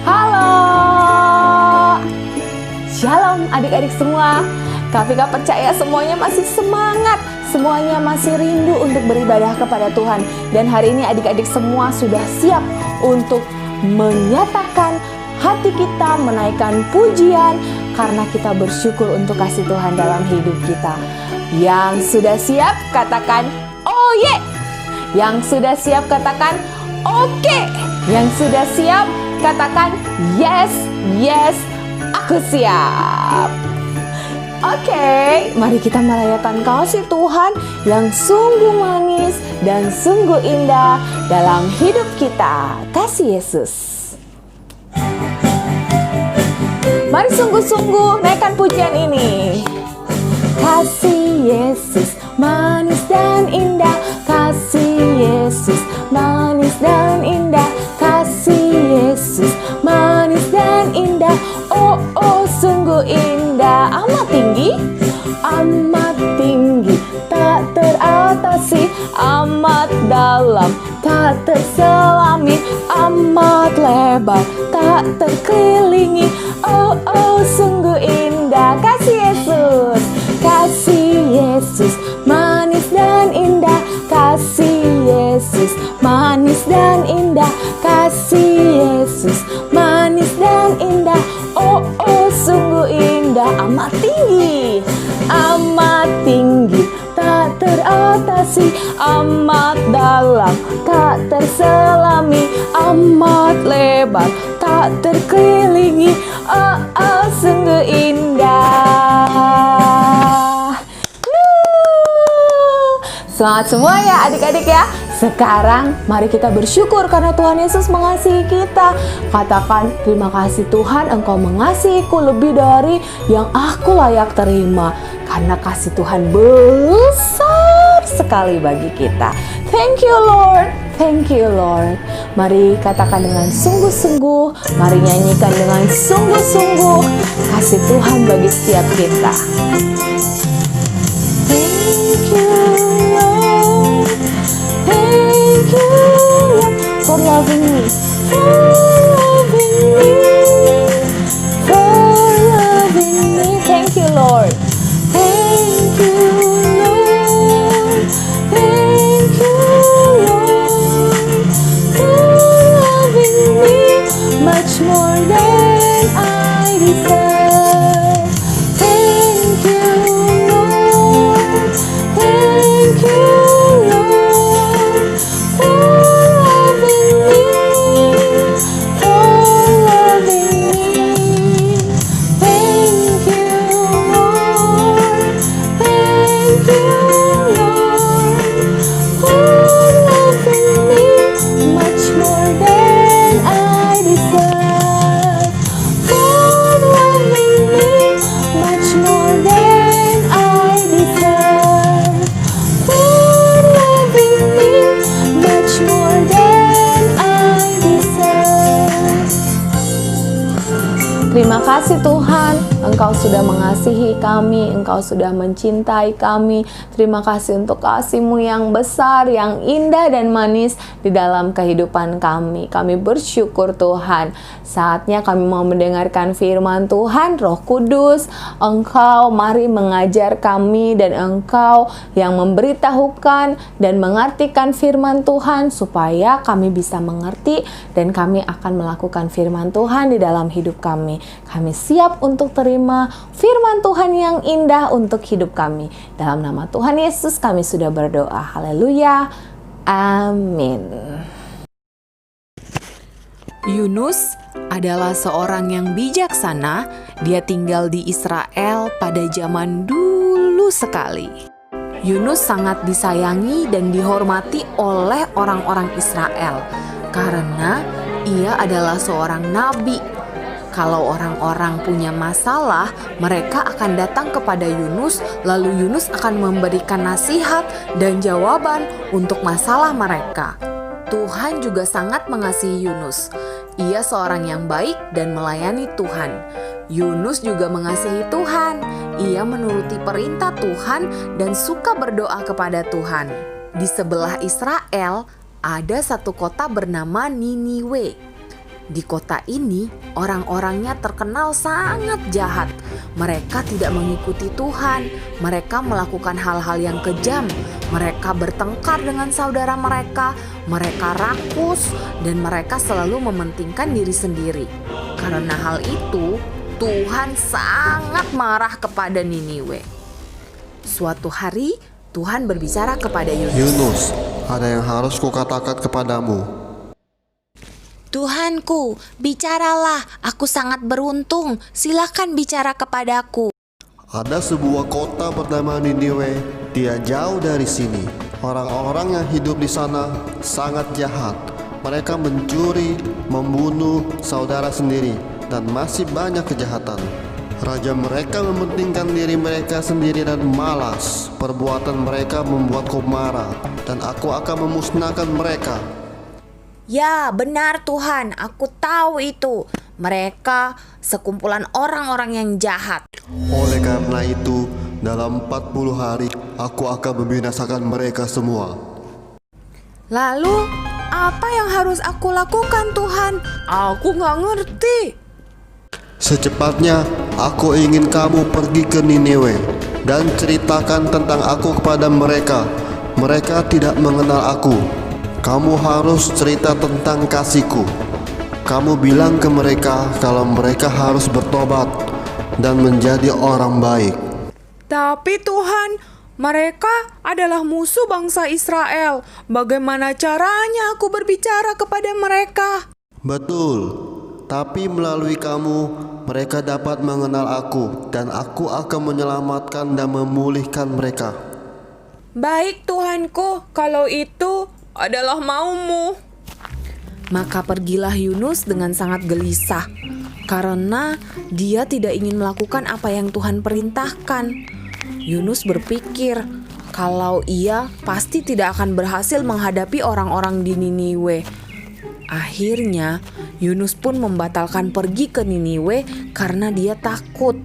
Halo, Shalom adik-adik semua. Kak Vika percaya semuanya masih semangat, semuanya masih rindu untuk beribadah kepada Tuhan. Dan hari ini adik-adik semua sudah siap untuk menyatakan hati kita, menaikkan pujian karena kita bersyukur untuk kasih Tuhan dalam hidup kita. Yang sudah siap katakan oh ye. Yang sudah siap katakan oke. Yang sudah siap katakan yes, yes, aku siap. Oke, mari kita merayakan kasih Tuhan yang sungguh manis dan sungguh indah dalam hidup kita. Kasih Yesus. Mari sungguh-sungguh naikkan pujian ini. Kasih Yesus manis dan indah. Kasih Yesus manis dan indah. Kasih Yesus manis dan indah. Oh, oh, sungguh indah. Amat tinggi, tak teratasi. Amat dalam, tak terselami. Amat lebar, tak terkelilingi. Oh, oh, sungguh indah. Kasih Yesus. Kasih Yesus manis dan indah. Kasih Yesus manis dan indah. Kasih Yesus manis dan indah. Oh, oh, sungguh indah. Amat tinggi, tak teratasi. Amat dalam, tak terselami. Amat lebar, tak terkelilingi. Oh, oh, sungguh indah. Semangat semua ya adik-adik ya. Sekarang mari kita bersyukur karena Tuhan Yesus mengasihi kita. Katakan, terima kasih Tuhan, Engkau mengasihiku lebih dari yang aku layak terima. Karena kasih Tuhan besar sekali bagi kita. Thank you Lord, thank you Lord. Mari katakan dengan sungguh-sungguh, mari nyanyikan dengan sungguh-sungguh kasih Tuhan bagi setiap kita. Thank you Lord, thank you Lord for loving me, for loving me, for loving me. Thank you Lord. Thank you Lord, thank you Lord for loving me much more than I deserve. Thank you Lord, thank you Lord for loving me, for loving me. Thank you Lord, thank you Lord for loving me much more than I deserve. For loving me much more than I deserve. For loving me much more than I deserve. Terima kasih Tuhan, Engkau sudah mengasihi kami, Engkau sudah mencintai kami. Terima kasih untuk kasih-Mu yang besar, yang indah dan manis di dalam kehidupan kami. Kami bersyukur Tuhan. Saatnya kami mau mendengarkan firman Tuhan. Roh Kudus, Engkau mari mengajar kami dan Engkau yang memberitahukan dan mengartikan firman Tuhan supaya kami bisa mengerti dan kami akan melakukan firman Tuhan di dalam hidup kami. Kami siap untuk terima firman Tuhan yang indah untuk hidup kami. Dalam nama Tuhan Yesus kami sudah berdoa. Haleluya. Amin. Yunus adalah seorang yang bijaksana. Dia tinggal di Israel pada zaman dulu sekali. Yunus sangat disayangi dan dihormati oleh orang-orang Israel karena ia adalah seorang nabi. Kalau orang-orang punya masalah, mereka akan datang kepada Yunus, lalu Yunus akan memberikan nasihat dan jawaban untuk masalah mereka. Tuhan juga sangat mengasihi Yunus. Ia seorang yang baik dan melayani Tuhan. Yunus juga mengasihi Tuhan. Ia menuruti perintah Tuhan dan suka berdoa kepada Tuhan. Di sebelah Israel ada satu kota bernama Niniwe. Di kota ini, orang-orangnya terkenal sangat jahat. Mereka tidak mengikuti Tuhan. Mereka melakukan hal-hal yang kejam. Mereka bertengkar dengan saudara mereka. Mereka rakus dan mereka selalu mementingkan diri sendiri. Karena hal itu, Tuhan sangat marah kepada Niniwe. Suatu hari, Tuhan berbicara kepada Yunus. Yunus, ada yang harus kukatakan kepadamu. Tuhanku, bicaralah, aku sangat beruntung, silakan bicara kepadaku. Ada sebuah kota bernama Niniwe, dia jauh dari sini. Orang-orang yang hidup di sana sangat jahat. Mereka mencuri, membunuh saudara sendiri, dan masih banyak kejahatan. Raja mereka mementingkan diri mereka sendiri dan malas. Perbuatan mereka membuatku marah, dan aku akan memusnahkan mereka. Ya, benar Tuhan, aku tahu itu. Mereka sekumpulan orang-orang yang jahat. Oleh karena itu, dalam 40 hari, aku akan membinasakan mereka semua. Lalu, apa yang harus aku lakukan, Tuhan? Aku nggak ngerti. Secepatnya, aku ingin kamu pergi ke Niniwe dan ceritakan tentang aku kepada mereka. Mereka tidak mengenal aku. Kamu harus cerita tentang kasihku. Kamu bilang ke mereka kalau mereka harus bertobat dan menjadi orang baik. Tapi Tuhan, mereka adalah musuh bangsa Israel. Bagaimana caranya aku berbicara kepada mereka? Betul, tapi melalui kamu, mereka dapat mengenal aku dan aku akan menyelamatkan dan memulihkan mereka. Baik Tuhanku, kalau itu adalah maumu. Maka pergilah Yunus dengan sangat gelisah karena dia tidak ingin melakukan apa yang Tuhan perintahkan. Yunus berpikir kalau ia pasti tidak akan berhasil menghadapi orang-orang di Niniwe. Akhirnya Yunus pun membatalkan pergi ke Niniwe karena dia takut.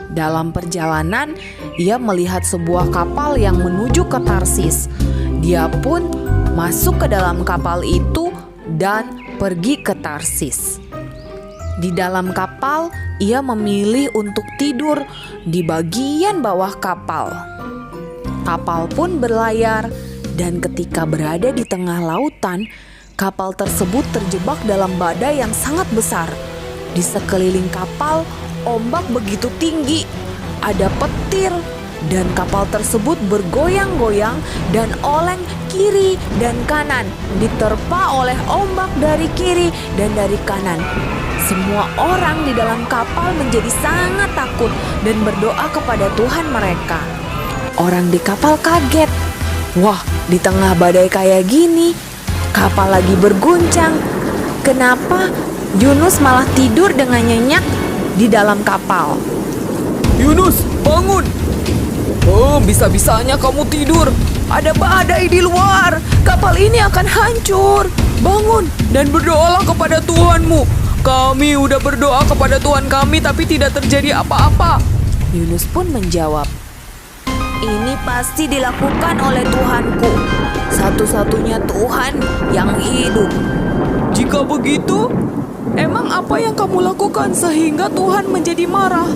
Dalam perjalanan, ia melihat sebuah kapal yang menuju ke Tarsis. Dia pun masuk ke dalam kapal itu dan pergi ke Tarsis. Di dalam kapal, ia memilih untuk tidur di bagian bawah kapal. Kapal pun berlayar dan ketika berada di tengah lautan, kapal tersebut terjebak dalam badai yang sangat besar. Di sekeliling kapal, ombak begitu tinggi, ada petir, dan kapal tersebut bergoyang-goyang dan oleng kiri dan kanan, diterpa oleh ombak dari kiri dan dari kanan. Semua orang di dalam kapal menjadi sangat takut dan berdoa kepada Tuhan mereka. Orang di kapal kaget. Wah, di tengah badai kayak gini, kapal lagi berguncang. Kenapa Yunus malah tidur dengan nyenyak di dalam kapal? Yunus, bangun! Oh, bisa-bisanya kamu tidur. Ada badai di luar. Kapal ini akan hancur. Bangun dan berdoalah kepada Tuhanmu. Kami udah berdoa kepada Tuhan kami tapi tidak terjadi apa-apa. Yunus pun menjawab, ini pasti dilakukan oleh Tuhanku, satu-satunya Tuhan yang hidup. Jika begitu, emang apa yang kamu lakukan sehingga Tuhan menjadi marah?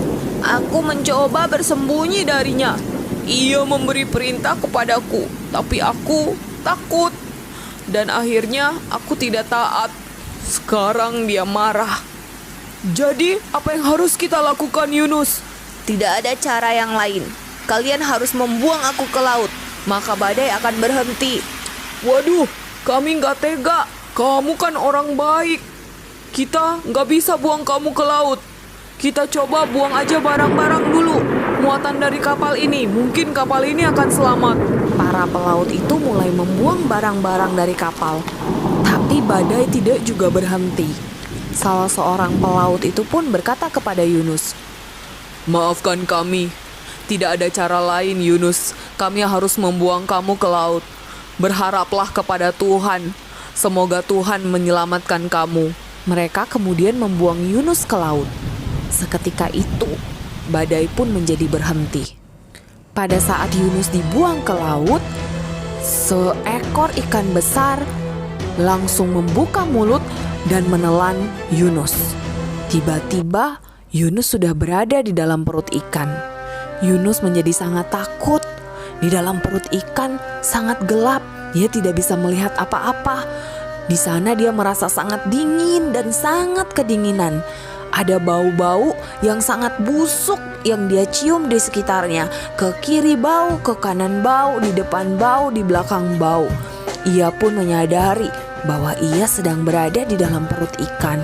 Aku mencoba bersembunyi darinya. Ia memberi perintah kepadaku, tapi aku takut. Dan akhirnya aku tidak taat. Sekarang dia marah. Jadi apa yang harus kita lakukan, Yunus? Tidak ada cara yang lain. Kalian harus membuang aku ke laut, maka badai akan berhenti. Waduh, kami gak tega. Kamu kan orang baik. Kita gak bisa buang kamu ke laut. Kita coba buang aja barang-barang dulu, muatan dari kapal ini. Mungkin kapal ini akan selamat. Para pelaut itu mulai membuang barang-barang dari kapal. Tapi badai tidak juga berhenti. Salah seorang pelaut itu pun berkata kepada Yunus, maafkan kami. Tidak ada cara lain, Yunus. Kami harus membuang kamu ke laut. Berharaplah kepada Tuhan. Semoga Tuhan menyelamatkan kamu. Mereka kemudian membuang Yunus ke laut. Seketika itu, badai pun menjadi berhenti. Pada saat Yunus dibuang ke laut, seekor ikan besar langsung membuka mulut dan menelan Yunus. Tiba-tiba Yunus sudah berada di dalam perut ikan. Yunus menjadi sangat takut. Di dalam perut ikan sangat gelap. Dia tidak bisa melihat apa-apa. Di sana dia merasa sangat dingin dan sangat kedinginan. Ada bau-bau yang sangat busuk yang dia cium di sekitarnya. Ke kiri bau, ke kanan bau, di depan bau, di belakang bau. Ia pun menyadari bahwa ia sedang berada di dalam perut ikan.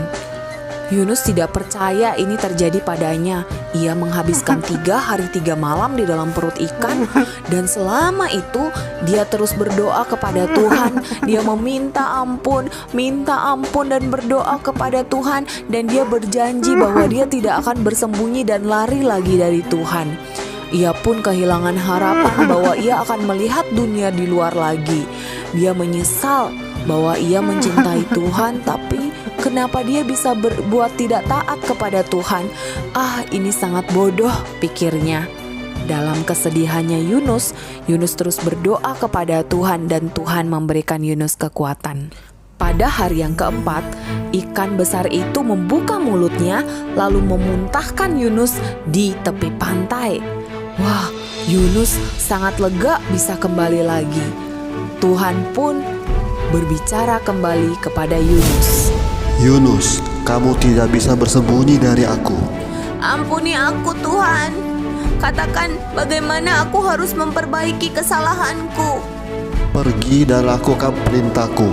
Yunus tidak percaya ini terjadi padanya. Ia menghabiskan 3 hari 3 malam di dalam perut ikan. Dan selama itu dia terus berdoa kepada Tuhan. Dia minta ampun dan berdoa kepada Tuhan. Dan dia berjanji bahwa dia tidak akan bersembunyi dan lari lagi dari Tuhan. Ia pun kehilangan harapan bahwa ia akan melihat dunia di luar lagi. Dia menyesal bahwa ia mencintai Tuhan, tapi kenapa dia bisa berbuat tidak taat kepada Tuhan? Ini sangat bodoh, pikirnya. Dalam kesedihannya Yunus terus berdoa kepada Tuhan dan Tuhan memberikan Yunus kekuatan. Pada hari yang keempat, ikan besar itu membuka mulutnya lalu memuntahkan Yunus di tepi pantai. Wah, Yunus sangat lega bisa kembali lagi. Tuhan pun berbicara kembali kepada Yunus. Yunus, kamu tidak bisa bersembunyi dari aku. Ampuni aku Tuhan. Katakan bagaimana aku harus memperbaiki kesalahanku. Pergi dan lakukan perintahku.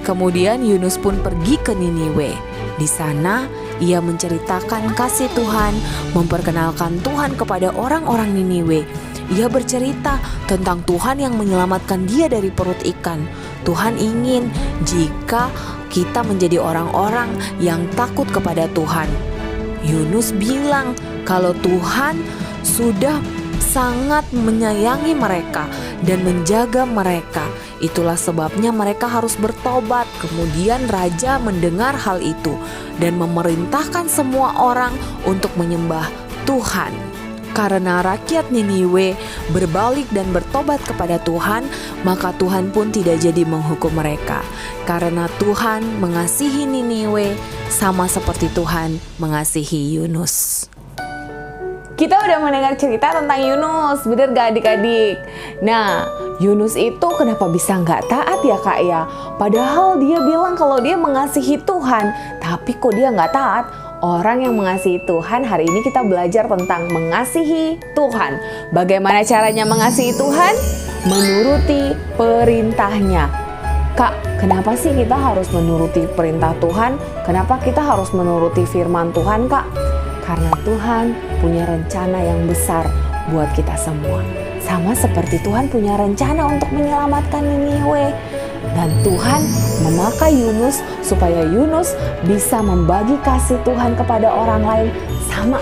Kemudian Yunus pun pergi ke Niniwe. Di sana ia menceritakan kasih Tuhan, memperkenalkan Tuhan kepada orang-orang Niniwe. Ia bercerita tentang Tuhan yang menyelamatkan dia dari perut ikan. Tuhan ingin jika kita menjadi orang-orang yang takut kepada Tuhan. Yunus bilang kalau Tuhan sudah sangat menyayangi mereka dan menjaga mereka. Itulah sebabnya mereka harus bertobat. Kemudian raja mendengar hal itu dan memerintahkan semua orang untuk menyembah Tuhan. Karena rakyat Niniwe berbalik dan bertobat kepada Tuhan, maka Tuhan pun tidak jadi menghukum mereka. Karena Tuhan mengasihi Niniwe sama seperti Tuhan mengasihi Yunus. Kita udah mendengar cerita tentang Yunus, bener gak adik-adik? Nah, Yunus itu kenapa bisa nggak taat ya kak ya? Padahal dia bilang kalau dia mengasihi Tuhan, tapi kok dia nggak taat? Orang yang mengasihi Tuhan, hari ini kita belajar tentang mengasihi Tuhan. Bagaimana caranya mengasihi Tuhan? Menuruti perintahnya. Kak, kenapa sih kita harus menuruti perintah Tuhan? Kenapa kita harus menuruti firman Tuhan, Kak? Karena Tuhan punya rencana yang besar buat kita semua. Sama seperti Tuhan punya rencana untuk menyelamatkan Niniwe. Dan Tuhan memakai Yunus supaya Yunus bisa membagi kasih Tuhan kepada orang lain sama.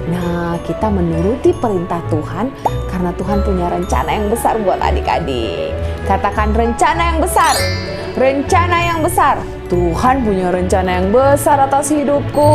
Nah, kita menuruti perintah Tuhan karena Tuhan punya rencana yang besar buat adik-adik. Katakan rencana yang besar. Rencana yang besar. Tuhan punya rencana yang besar atas hidupku.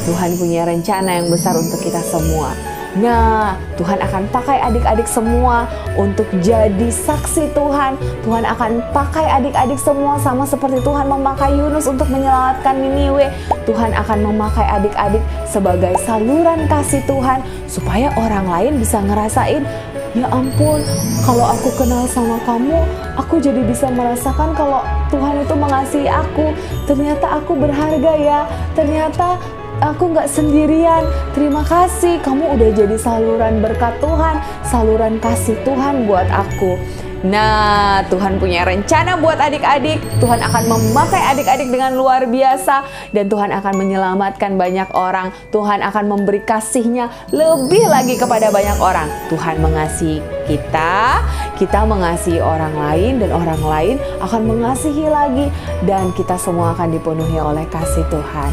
Tuhan punya rencana yang besar untuk kita semua. Nah, Tuhan akan pakai adik-adik semua untuk jadi saksi Tuhan. Tuhan akan pakai adik-adik semua sama seperti Tuhan memakai Yunus untuk menyelamatkan Niniwe. Tuhan akan memakai adik-adik sebagai saluran kasih Tuhan supaya orang lain bisa ngerasain, ya ampun, kalau aku kenal sama kamu, aku jadi bisa merasakan kalau Tuhan itu mengasihi aku. Ternyata aku berharga ya. Ternyata aku gak sendirian. Terima kasih, kamu udah jadi saluran berkat Tuhan, saluran kasih Tuhan buat aku. Nah, Tuhan punya rencana buat adik-adik. Tuhan akan memakai adik-adik dengan luar biasa. Dan Tuhan akan menyelamatkan banyak orang. Tuhan akan memberi kasih-Nya lebih lagi kepada banyak orang. Tuhan mengasihi kita, kita mengasihi orang lain, dan orang lain akan mengasihi lagi. Dan kita semua akan dipenuhi oleh kasih Tuhan.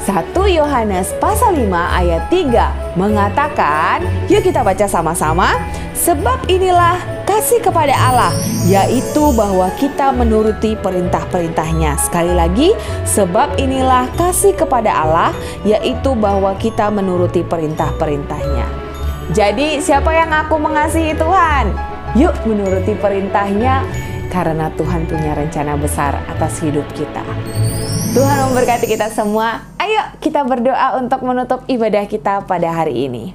1 Yohanes pasal 5 ayat 3 mengatakan, yuk kita baca sama-sama. Sebab inilah kasih kepada Allah, yaitu bahwa kita menuruti perintah-perintahnya. Sekali lagi, sebab inilah kasih kepada Allah, yaitu bahwa kita menuruti perintah-perintahnya. Jadi siapa yang aku mengasihi Tuhan? Yuk menuruti perintahnya. karena Tuhan punya rencana besar atas hidup kita. Tuhan memberkati kita semua. Ayo kita berdoa untuk menutup ibadah kita pada hari ini.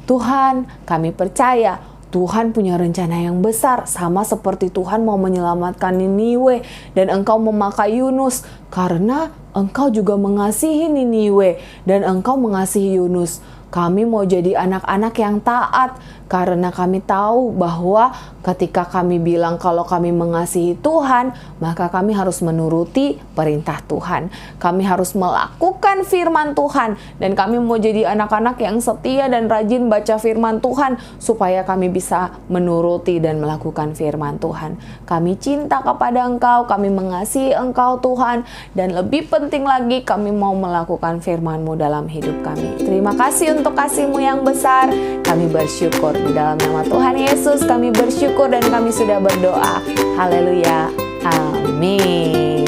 Tuhan, kami percaya Tuhan punya rencana yang besar, sama seperti Tuhan mau menyelamatkan Niniwe dan Engkau memakai Yunus karena Engkau juga mengasihi Niniwe dan Engkau mengasihi Yunus. Kami mau jadi anak-anak yang taat karena kami tahu bahwa ketika kami bilang kalau kami mengasihi Tuhan, maka kami harus menuruti perintah Tuhan. Kami harus melakukan firman Tuhan dan kami mau jadi anak-anak yang setia dan rajin baca firman Tuhan supaya kami bisa menuruti dan melakukan firman Tuhan. Kami cinta kepada Engkau, kami mengasihi Engkau Tuhan, dan lebih penting lagi kami mau melakukan firman-Mu dalam hidup kami. Terima kasih untuk kasih-Mu yang besar. Kami bersyukur di dalam nama Tuhan Yesus. Kami bersyukur dan kami sudah berdoa. Haleluya. Amin.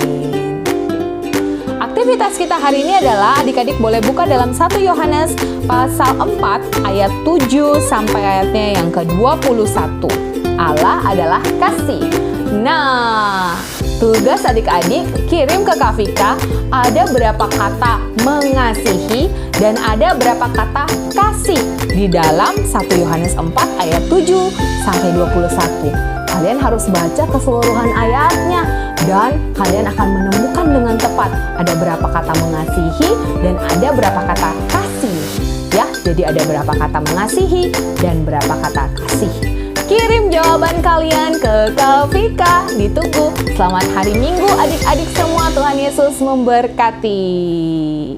Aktivitas kita hari ini adalah adik-adik boleh buka dalam 1 Yohanes pasal 4 ayat 7 sampai ayatnya yang ke-21. Allah adalah kasih. Nah, tugas adik-adik kirim ke Kak Vika ada berapa kata mengasihi dan ada berapa kata kasih di dalam 1 Yohanes 4 ayat 7 sampai 21. Kalian harus baca keseluruhan ayatnya dan kalian akan menemukan dengan tepat ada berapa kata mengasihi dan ada berapa kata kasih. Ya, jadi ada berapa kata mengasihi dan berapa kata kasih. Kirim jawaban kalian ke Kak Vika. Ditunggu. Selamat hari Minggu adik-adik semua. Tuhan Yesus memberkati.